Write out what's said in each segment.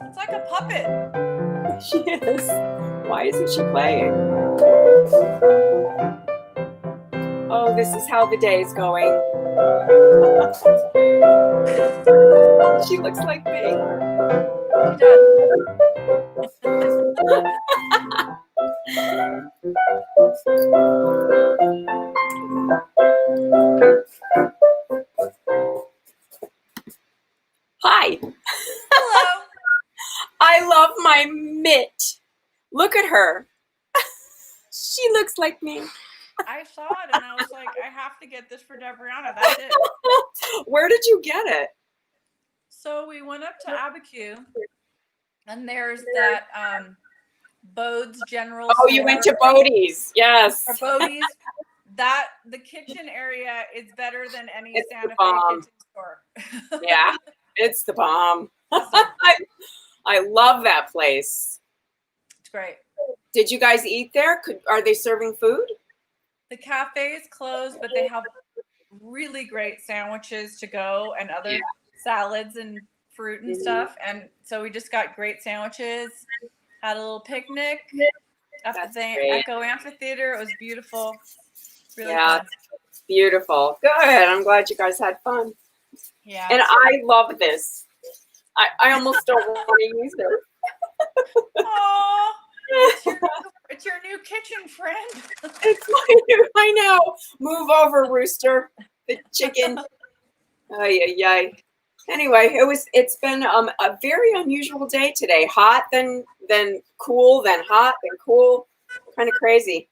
It's like a puppet. She is. Why isn't she playing? Oh, this is how the day is going. She looks like me. She does. Hi. Hello. I love my mitt. Look at her. She looks like me. I saw it and I was like, I have to get this for Debrianna. That's it. Where did you get it? So we went up to Abiquiu, and there's that Bode's General Oh, Store. you went to Bodie's. Yes. Or Bodie's. That the kitchen area is better than any It's Santa the Fe bomb. kitchen store. Yeah, it's the bomb. Awesome. I love that place. It's great. Did you guys eat there? Are they serving food? The cafe is closed, but they have really great sandwiches to go and other salads and fruit and stuff. And so we just got great sandwiches, had a little picnic at the Echo Amphitheater. It was beautiful. Really fun. Beautiful. Good. I'm glad you guys had fun. Yeah. And I love this. I almost don't want to use it. Oh, it's your new kitchen, friend. It's my new, I know. Move over, Rooster. The chicken. Ay. Anyway, it's been a very unusual day today. Hot, then cool, then hot, then cool. Kind of crazy.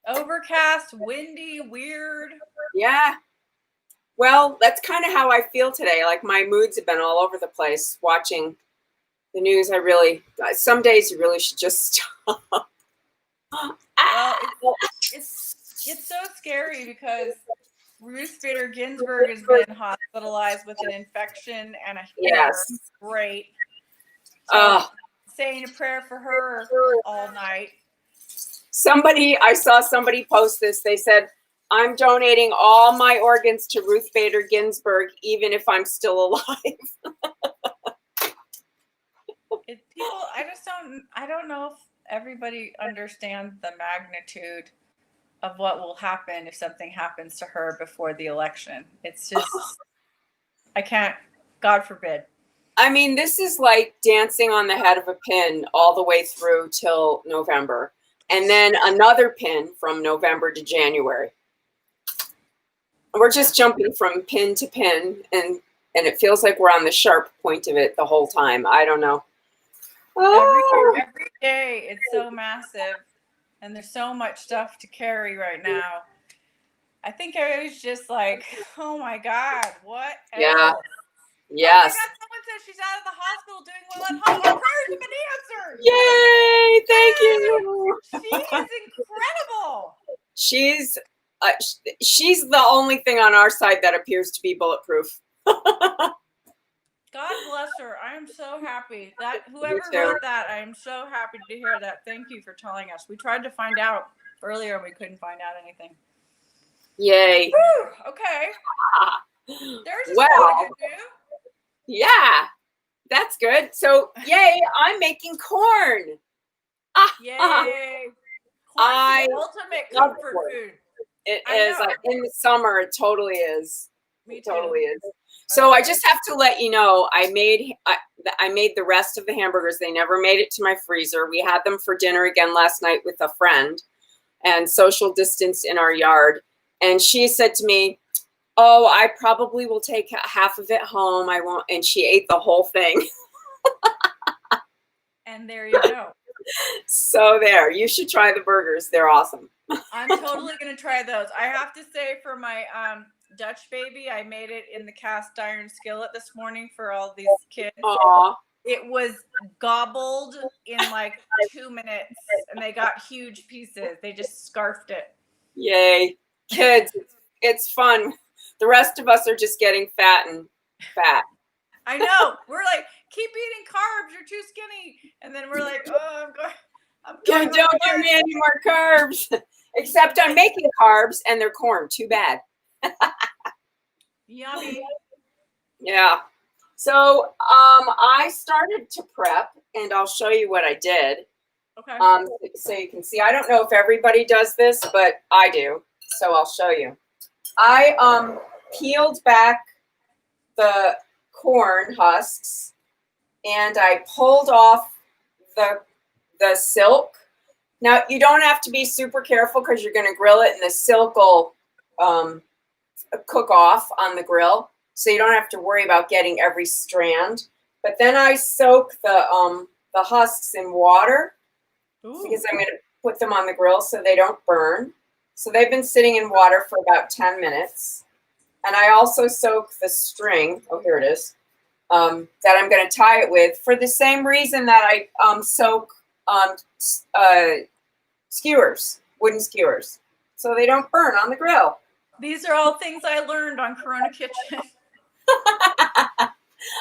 Overcast, windy, weird. Yeah. Well, that's kind of how I feel today. Like my moods have been all over the place watching the news. Some days you really should just stop. Well, it's so scary because Ruth Bader Ginsburg has been hospitalized with an infection and a hair. Yes. Great. So saying a prayer for her all night. I saw somebody post this. They said, I'm donating all my organs to Ruth Bader Ginsburg, even if I'm still alive. I don't know if everybody understands the magnitude of what will happen if something happens to her before the election. It's just, I can't, God forbid. I mean, this is like dancing on the head of a pin all the way through till November. And then another pin from November to January. We're just jumping from pin to pin, and it feels like we're on the sharp point of it the whole time. I don't know. Every day it's so massive, and there's so much stuff to carry right now. I think I was just like, oh my God, what else? Yes. Oh my God, someone said she's out of the hospital doing well at home. Her prayers have been answered. Yay! Thank you. She is incredible. She's the only thing on our side that appears to be bulletproof. God bless her. I am so happy that whoever wrote that, I am so happy to hear that. Thank you for telling us. We tried to find out earlier and we couldn't find out anything. Yay. Whew, okay. There's a lot of good news. Yeah, that's good. So, yay, I'm making corn. Yay. Corn is the ultimate comfort food. It is. In the summer, it totally is. Me too. Totally is. So I just have to let you know, I made the rest of the hamburgers. They never made it to my freezer. We had them for dinner again last night with a friend and social distance in our yard. And she said to me, oh, I probably will take half of it home. I won't. And she ate the whole thing. And there you go. So there, you should try the burgers. They're awesome. I'm totally going to try those. I have to say for my Dutch baby, I made it in the cast iron skillet this morning for all these kids. Aww. It was gobbled in like 2 minutes and they got huge pieces. They just scarfed it. Yay. Kids, it's fun. The rest of us are just getting fat. I know. We're like, keep eating carbs. You're too skinny. And then we're like, oh, I'm going. Don't give me any more carbs. Except I'm making carbs and they're corn. Too bad. Yummy. Yeah. So I started to prep, and I'll show you what I did. Okay. So you can see. I don't know if everybody does this, but I do. So I'll show you. I peeled back the corn husks, and I pulled off the silk. Now you don't have to be super careful because you're going to grill it, and the silk will cook off on the grill, so you don't have to worry about getting every strand. But then I soak the husks in water. Ooh. Because I'm going to put them on the grill so they don't burn. So they've been sitting in water for about 10 minutes. And I also soak the string. Oh, here it is. That I'm going to tie it with for the same reason that I soak skewers, wooden skewers, so they don't burn on the grill. These are all things I learned on Corona Kitchen.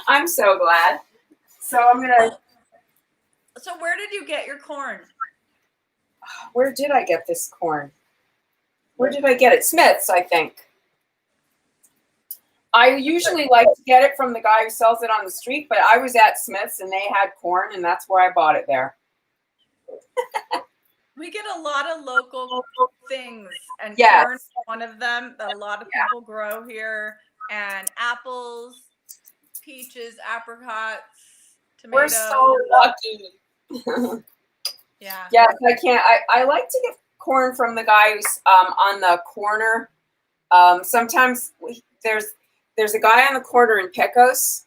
I'm so glad. So I'm going to... So where did you get your corn? Where did I get this corn? Where did I get it? Smith's, I think. I usually like to get it from the guy who sells it on the street, but I was at Smith's and they had corn, and that's where I bought it there. We get a lot of local things, and yes. corn is one of them that a lot of people grow here, and apples, peaches, apricots, tomatoes. We're so lucky. Yeah. Yes, I can't. I like to get corn from the guy who's on the corner. Sometimes there's a guy on the corner in Pecos,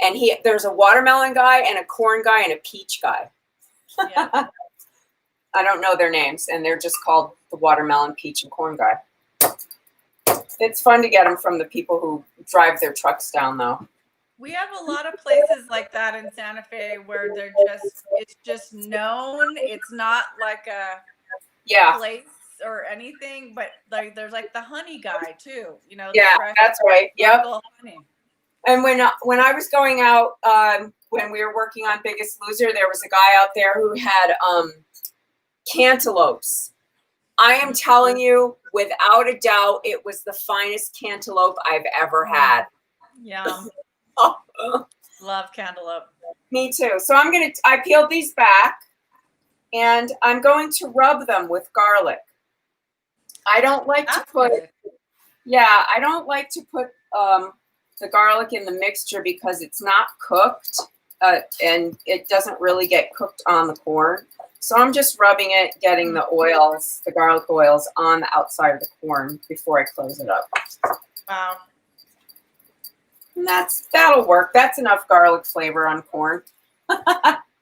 and there's a watermelon guy and a corn guy and a peach guy. Yeah. I don't know their names, and they're just called the watermelon, peach, and corn guy. It's fun to get them from the people who drive their trucks down, though. We have a lot of places like that in Santa Fe where it's just known. It's not like a place or anything, but like there's like the honey guy too, you know. Yeah, that's right. Yep. Honey. And when I was going out, when we were working on Biggest Loser, there was a guy out there who had cantaloupes. I am telling you, without a doubt, it was the finest cantaloupe I've ever had. Yum. Love cantaloupe. Me too. So I peeled these back, and I'm going to rub them with garlic. I don't like to put, I don't like to put the garlic in the mixture because it's not cooked, and it doesn't really get cooked on the corn. So I'm just rubbing it, getting the oils, the garlic oils on the outside of the corn before I close it up. Wow. And that'll work. That's enough garlic flavor on corn. Wow,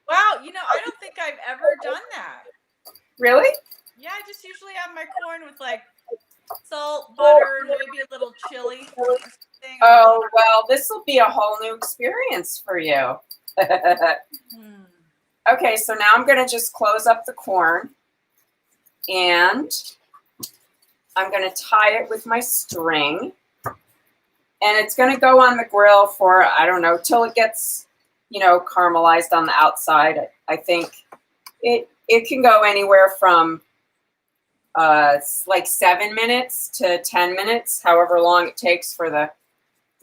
I don't think I've ever done that. Really? Yeah, I just usually have my corn with like salt, butter, maybe a little chili or something. Oh, well, this will be a whole new experience for you. Okay, so now I'm going to just close up the corn, and I'm going to tie it with my string, and it's going to go on the grill for, I don't know, till it gets, caramelized on the outside. I think it can go anywhere from like 7 minutes to 10 minutes, however long it takes for the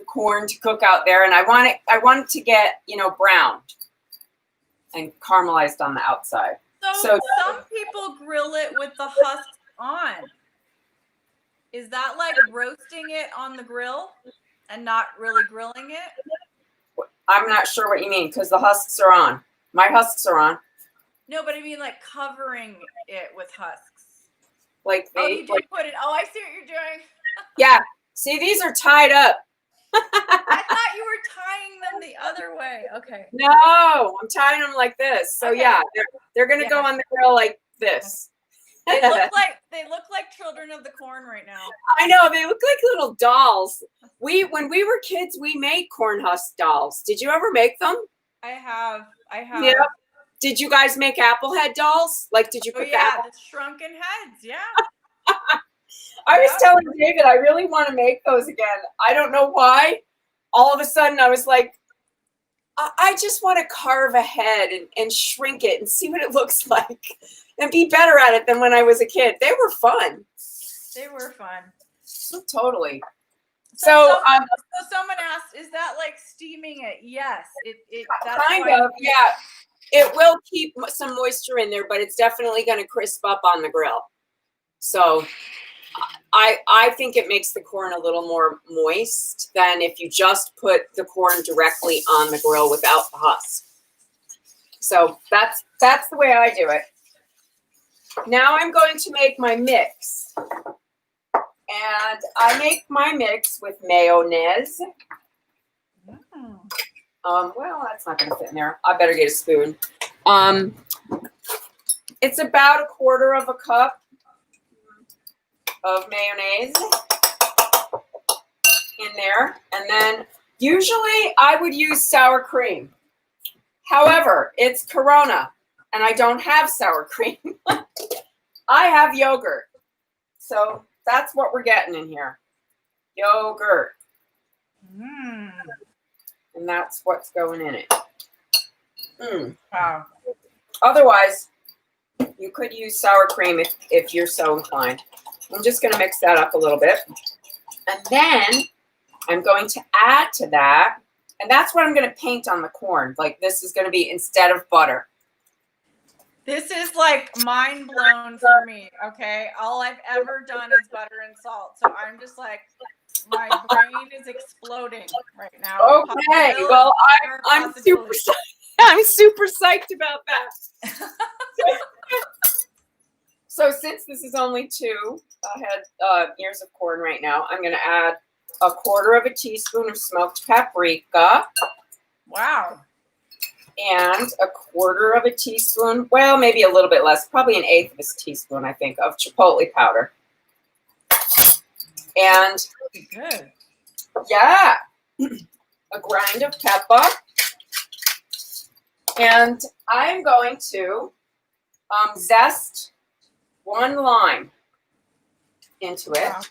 corn to cook out there. And I want it to get, browned and caramelized on the outside. So some people grill it with the husks on. Is that like roasting it on the grill and not really grilling it? I'm not sure what you mean, because the husks are on. My husks are on. No, but I mean like covering it with husks. Like you did put it. Oh, I see what you're doing. Yeah. See, these are tied up. I thought you were tying them the other way. Okay. No, I'm tying them like this. So okay. they're gonna go on the grill like this. They look like children of the corn right now. I know, they look like little dolls. When we were kids, we made corn husk dolls. Did you ever make them? I have. Yeah. Did you guys make apple head dolls? Like, did you put the shrunken heads? Yeah. I was telling David, I really want to make those again. I don't know why. All of a sudden, I was like, I just want to carve a head and shrink it and see what it looks like and be better at it than when I was a kid. They were fun. They were fun. Totally. So, So someone asked, is that like steaming it? Yes, that's kind of, yeah. It will keep some moisture in there, but it's definitely going to crisp up on the grill. So I think it makes the corn a little more moist than if you just put the corn directly on the grill without the husk. So that's the way I do it. Now I'm going to make my mix. And I make my mix with mayonnaise. Well, that's not going to fit in there. I better get a spoon. It's about 1/4 cup of mayonnaise in there. And then usually I would use sour cream. However, it's Corona and I don't have sour cream. I have yogurt. So that's what we're getting in here. Yogurt. And that's what's going in it. Wow. Otherwise, you could use sour cream if you're so inclined. I'm just going to mix that up a little bit. And then I'm going to add to that, and that's what I'm going to paint on the corn. Like this is going to be instead of butter. This is like mind blown for me, okay? All I've ever done is butter and salt. So I'm just like, my brain is exploding right now. Okay, well, I'm super psyched about that. So since this is only 2 ears of corn right now, I'm going to add 1/4 teaspoon of smoked paprika. Wow. And 1/4 teaspoon, well, maybe a little bit less, probably 1/8 of a teaspoon, I think, of chipotle powder. And good. Yeah, a grind of pepper. And I'm going to zest 1 lime into it. Wow.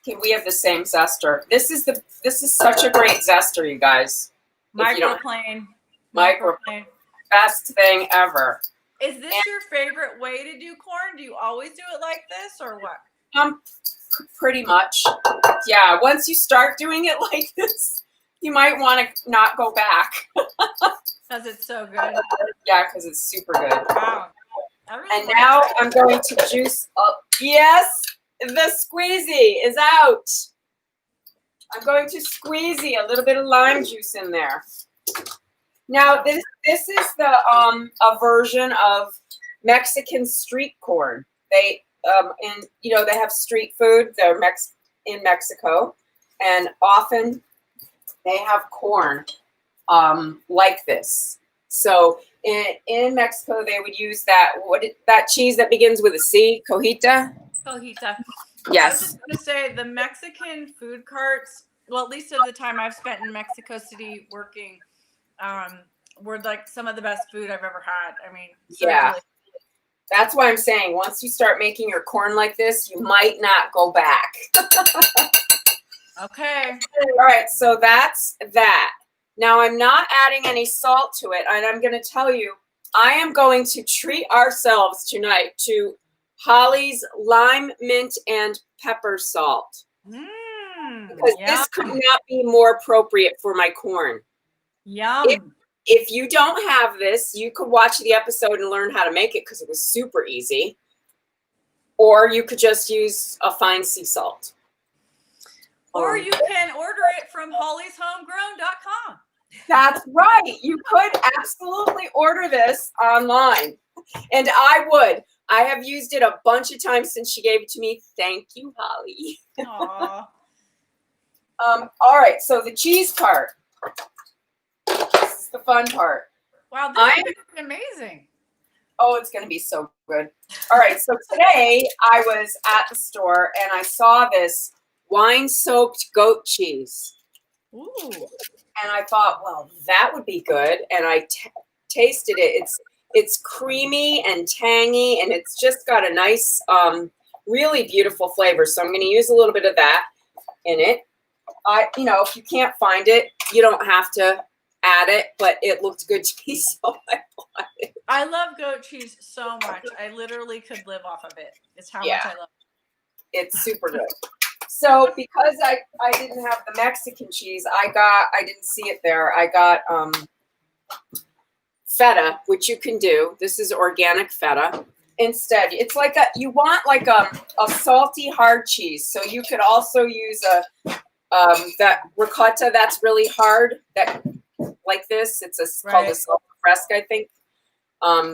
Okay, we have the same zester. This is such a great zester, you guys. Microplane. Best thing ever. Is this your favorite way to do corn? Do you always do it like this or what? Pretty much. Yeah, once you start doing it like this, you might want to not go back. Because it's so good. Yeah, because it's super good. Wow. And now I'm going to juice up. Yes, the squeezy is out. I'm going to squeezy a little bit of lime juice in there. Now this is the a version of Mexican street corn. They they have street food. They're in Mexico, and often they have corn like this. So in Mexico, they would use that cheese that begins with a C, cojita. Cojita. Yes. I was just going to say the Mexican food carts, well, at least of the time I've spent in Mexico City working, were like some of the best food I've ever had. I mean, yeah. That's why I'm saying once you start making your corn like this, you might not go back. Okay. All right, so that's that. Now I'm not adding any salt to it, and I'm going to tell you, I am going to treat ourselves tonight to Holly's lime, mint, and pepper salt. Because this could not be more appropriate for my corn. Yum. If you don't have this, you could watch the episode and learn how to make it because it was super easy. Or you could just use a fine sea salt. Or you can order it from hollyshomegrown.com. That's right. You could absolutely order this online. And I would. I have used it a bunch of times since she gave it to me. Thank you, Holly. Aww. All right, so the cheese part. This is the fun part. Wow, this is amazing. Oh, it's going to be so good. All right, so today I was at the store and I saw this wine-soaked goat cheese. Ooh. And I thought, well, that would be good. And I tasted it. It's creamy and tangy, and it's just got a nice, really beautiful flavor. So I'm going to use a little bit of that in it. If you can't find it, you don't have to add it, but it looked good to me, so I bought it. I love goat cheese so much. I literally could live off of it. It's how much I love it. It's super good. So because I didn't have the Mexican cheese, I didn't see it there. I got feta, which you can do. This is organic feta. Instead, it's like you want like a salty hard cheese. So you could also use that ricotta that's really hard, that like this. It's called a salsa fresca, I think.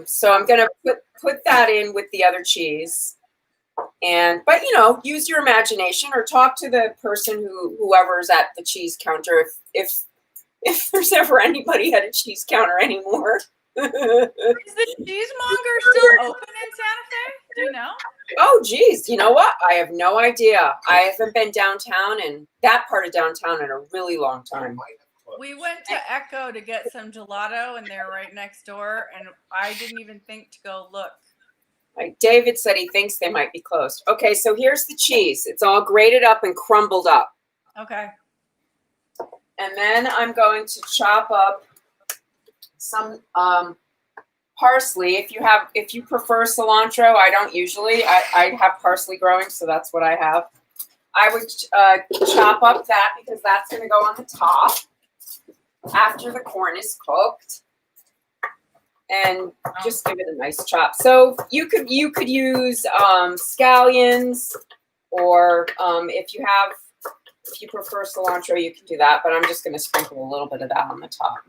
So I'm gonna put that in with the other cheese. But use your imagination or talk to the person whoever's at the cheese counter if there's ever anybody at a cheese counter anymore. Is the cheesemonger still open in Santa Fe? Do you know? Oh, geez. You know what? I have no idea. I haven't been downtown in that part of downtown in a really long time. We went to Echo to get some gelato, and they're right next door, and I didn't even think to go look. Like David said, he thinks they might be closed. Okay, so here's the cheese. It's all grated up and crumbled up. Okay. And then I'm going to chop up some parsley. If you prefer cilantro, I don't usually. I have parsley growing, so that's what I have. I would chop up that because that's going to go on the top after the corn is cooked, and just give it a nice chop. So you could use scallions, or if you prefer cilantro, you can do that. But I'm just going to sprinkle a little bit of that on the top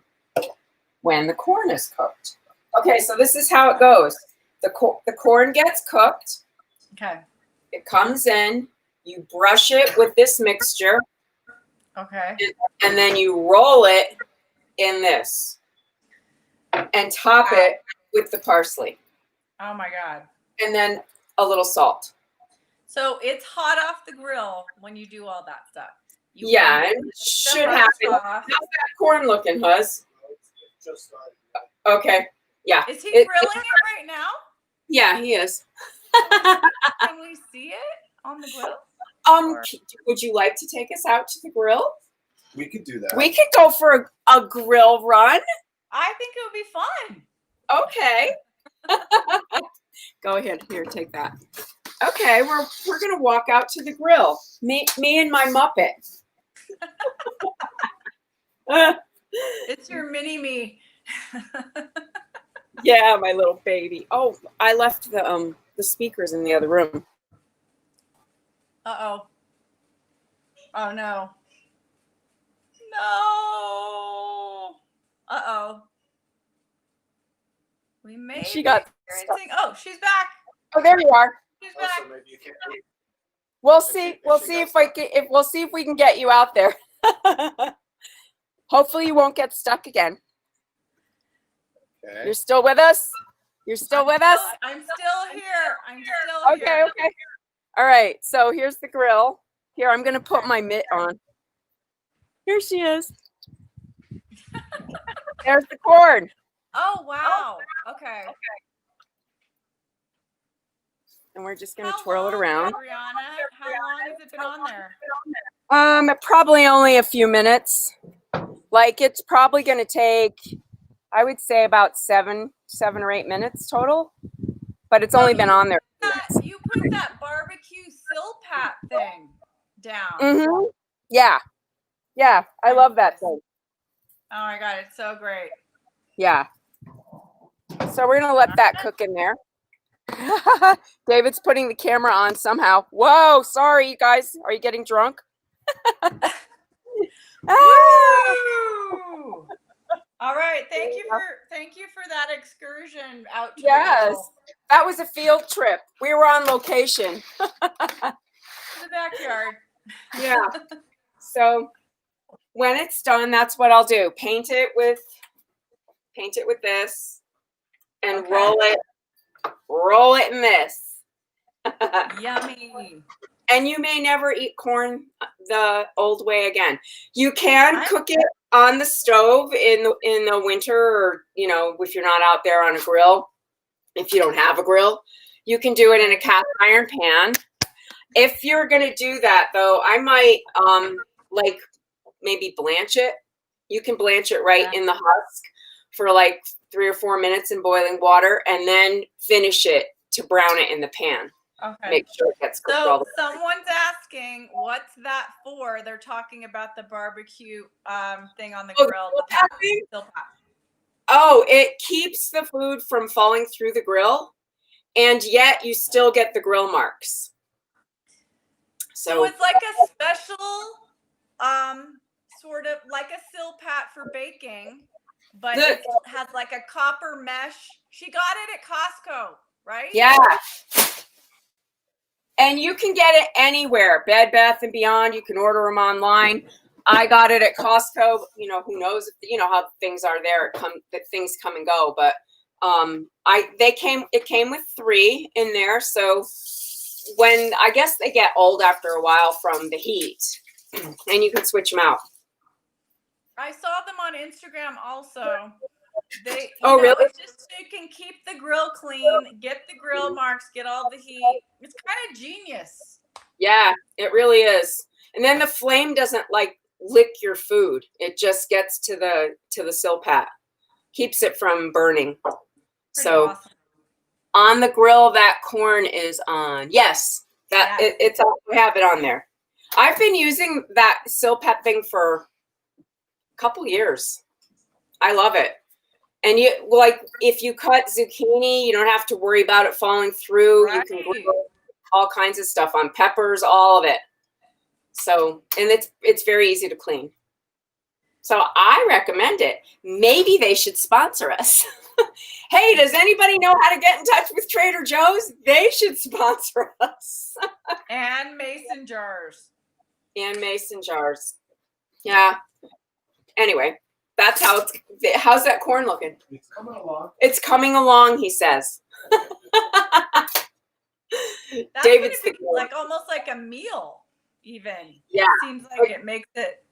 when the corn is cooked. Okay, so this is how it goes. The corn gets cooked. Okay. It comes in. You brush it with this mixture. Okay. And then you roll it in this and top it with the parsley. Oh my God. And then a little salt. So it's hot off the grill when you do all that stuff. Yeah, and it should happen. How's that corn looking, Huz? Okay. Yeah. Is he grilling it right now? Yeah, he is. Can we see it on the grill? Would you like to take us out to the grill? We could do that. We could go for a grill run. I think it would be fun. Okay. Go ahead. Here, take that. Okay, we're gonna walk out to the grill. Me and my Muppet. It's your mini me. Yeah, my little baby. Oh, I left the speakers in the other room. Uh-oh. Oh, no. No. Uh-oh. We made She got experiencing. Oh, she's back. Oh, there you are. She's back. Also, maybe you can't. We'll see if we can get you out there. Hopefully you won't get stuck again. Okay. You're still with us? You're still with us? I'm still here. I'm still here. Okay. All right. So here's the grill. Here, I'm going to put my mitt on. Here she is. There's the corn. Oh, wow. Okay. And we're just going to twirl it around. Debrianna, how long has it been on there? Probably only a few minutes. Like it's probably going to take, I would say about 7 or 8 minutes total. But it's only been on there. You put that barbecue silpat thing down. Mm-hmm. Yeah. Yeah. I love that thing. Oh my God, it's so great. Yeah. So we're going to let that cook in there. David's putting the camera on somehow. Whoa, sorry, you guys. Are you getting drunk? Woo! All right, thank you for that excursion out to Yes, that was a field trip. We were on location. the backyard. Yeah. So when it's done, that's what I'll do. Paint it with this and Okay. roll it in this. Yummy. And you may never eat corn the old way again. You can cook it on the stove in the winter, or if you're not out there on a grill. If you don't have a grill, you can do it in a cast iron pan. If you're gonna do that, though, I might like maybe blanch it. You can blanch it right in the husk for like 3 or 4 minutes in boiling water, and then finish it to brown it in the pan. Okay. make sure it gets cooked all So the way. someone's asking, what's that for? They're talking about the barbecue thing on the grill. The still pat. Oh, it keeps the food from falling through the grill, and yet you still get the grill marks. So it's like a special, sort of like a sill pat for baking, but it has like a copper mesh. She got it at Costco, right? Yeah. And you can get it anywhere. Bed Bath & Beyond. You can order them online. I got it at Costco. You know, who knows if, you know how things are there. That things come and go. But it came with 3 in there. So when, I guess they get old after a while from the heat, and you can switch them out. I saw them on Instagram also. Really? It's just so you can keep the grill clean, get the grill marks, get all the heat. It's kind of genius. Yeah, it really is. And then the flame doesn't like lick your food. It just gets to the sill pat. Keeps it from burning. Pretty so awesome. On the grill, that corn is on. Yes, it's we have it on there. I've been using that sill pat thing for a couple years. I love it. And if you cut zucchini, you don't have to worry about it falling through. Right. You can grill all kinds of stuff on peppers, all of it. So, and it's very easy to clean. So I recommend it. Maybe they should sponsor us. Hey, does anybody know how to get in touch with Trader Joe's? They should sponsor us. And mason jars. Yeah. Anyway, that's how's that corn looking? It's coming along. It's coming along, he says. That's David's like almost like a meal, even. Yeah. It seems like it makes it.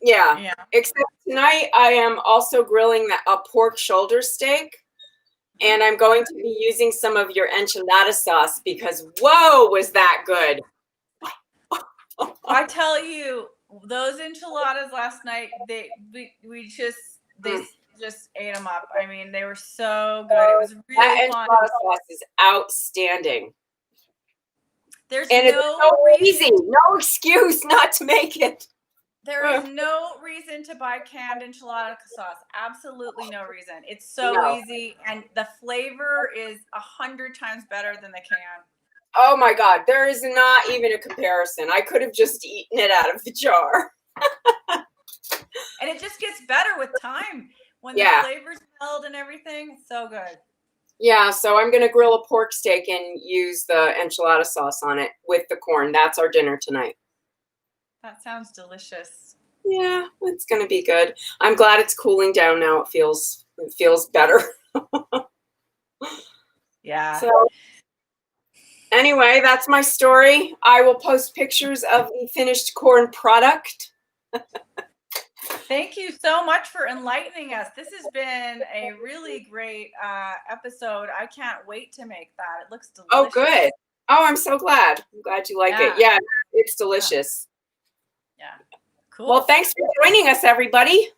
Yeah. Except tonight I am also grilling a pork shoulder steak, and I'm going to be using some of your enchilada sauce because whoa, was that good. I tell you, those enchiladas last night, we just ate them up. I mean, they were so good. It was really fun. Enchilada sauce is outstanding. There's it's so easy. No excuse not to make it. There is no reason to buy canned enchilada sauce. Absolutely no reason. It's so easy, and the flavor is 100 times better than the can. Oh my God, there is not even a comparison. I could have just eaten it out of the jar. And it just gets better with time when the flavors meld and everything. It's so good. Yeah, so I'm going to grill a pork steak and use the enchilada sauce on it with the corn. That's our dinner tonight. That sounds delicious. Yeah, it's going to be good. I'm glad it's cooling down now. It feels better. Yeah. So anyway, that's my story. I will post pictures of the finished corn product. Thank you so much for enlightening us. This has been a really great episode. I can't wait to make that. It looks delicious. Oh, good. Oh, I'm so glad. I'm glad you like it. Yeah, it's delicious. Yeah. Cool. Well, thanks for joining us, everybody.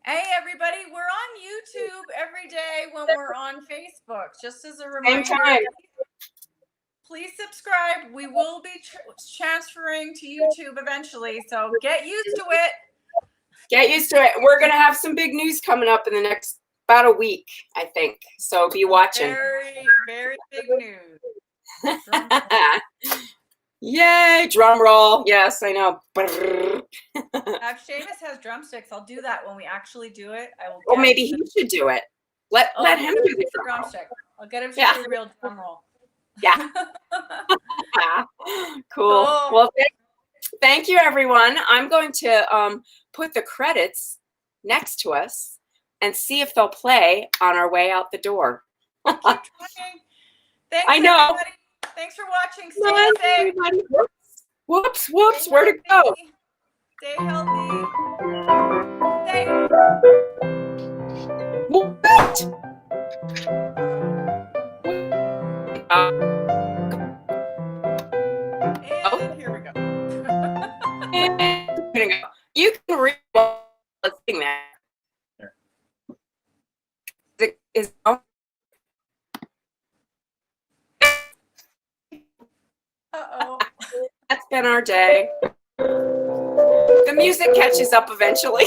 Hey, everybody. We're on YouTube every day when we're on Facebook. Just as a reminder, please subscribe. We will be transferring to YouTube eventually, so get used to it. Get used to it. We're going to have some big news coming up in the next about a week, I think. So be watching. Very, very big news. Yay, drum roll. Yes, I know. If Seamus has drumsticks, I'll do that when we actually do it. I will. Well, maybe he should do it. Let him do the drumstick. I'll get him to do a real drum roll. Yeah. Cool. Well, thank you, everyone. I'm going to put the credits next to us and see if they'll play on our way out the door. Keep trying. Thanks, I know. everybody. Thanks for watching. Stay safe. Everybody. Whoops. Where to go? Stay healthy. Stay. What? And here we go. You can read what's sitting there. Is day. The music catches up eventually.